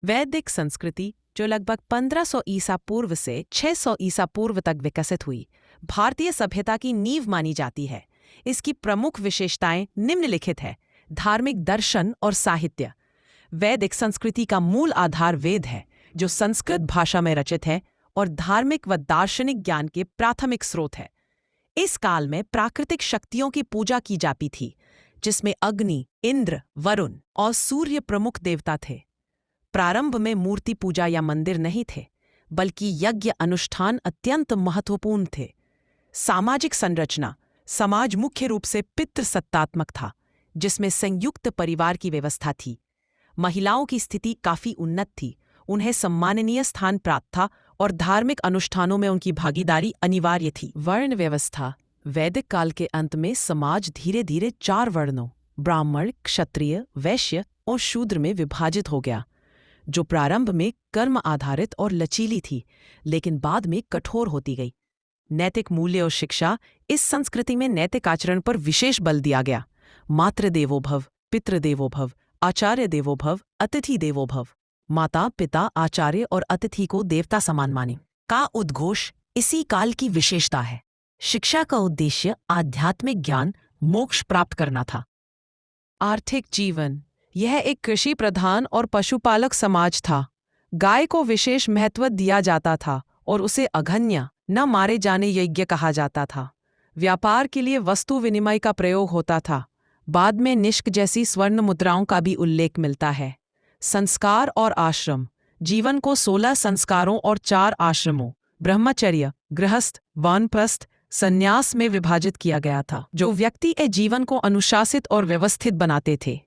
वैदिक संस्कृति, जो लगभग 1500 ईसा पूर्व से 600 ईसा पूर्व तक विकसित हुई, भारतीय सभ्यता की नींव मानी जाती है। इसकी प्रमुख विशेषताएं निम्नलिखित है। धार्मिक दर्शन और साहित्य। वैदिक संस्कृति का मूल आधार वेद है, जो संस्कृत भाषा में रचित है और धार्मिक व दार्शनिक ज्ञान के प्राथमिक स्रोत है। इस काल में प्राकृतिक शक्तियों की पूजा की जाती थी, जिसमें अग्नि, इंद्र, वरुण और सूर्य प्रमुख देवता थे। प्रारंभ में मूर्ति पूजा या मंदिर नहीं थे, बल्कि यज्ञ अनुष्ठान अत्यंत महत्वपूर्ण थे। सामाजिक संरचना। समाज मुख्य रूप से पितृसत्तात्मक था, जिसमें संयुक्त परिवार की व्यवस्था थी। महिलाओं की स्थिति काफी उन्नत थी, उन्हें सम्माननीय स्थान प्राप्त था और धार्मिक अनुष्ठानों में उनकी भागीदारी अनिवार्य थी। वर्ण व्यवस्था। वैदिक काल के अंत में समाज धीरे धीरे 4 वर्णों ब्राह्मण, क्षत्रिय, वैश्य और शूद्र में विभाजित हो गया, जो प्रारंभ में कर्म आधारित और लचीली थी, लेकिन बाद में कठोर होती गई। नैतिक मूल्य और शिक्षा। इस संस्कृति में नैतिक आचरण पर विशेष बल दिया गया। मातृदेवो भव, पितृदेवो भव, आचार्य देवो भव, अतिथि देवो भव। माता, पिता, आचार्य और अतिथि को देवता समान माने का उद्घोष इसी काल की विशेषता है। शिक्षा का उद्देश्य आध्यात्मिक ज्ञान, मोक्ष प्राप्त करना था। आर्थिक जीवन। यह एक कृषि प्रधान और पशुपालक समाज था। गाय को विशेष महत्व दिया जाता था और उसे अघन्य, न मारे जाने योग्य कहा जाता था। व्यापार के लिए वस्तु विनिमय का प्रयोग होता था। बाद में निष्क जैसी स्वर्ण मुद्राओं का भी उल्लेख मिलता है। संस्कार और आश्रम। जीवन को 16 संस्कारों और 4 आश्रमों ब्रह्मचर्य, गृहस्थ, वानप्रस्थ, संन्यास में विभाजित किया गया था, जो व्यक्ति के जीवन को अनुशासित और व्यवस्थित बनाते थे।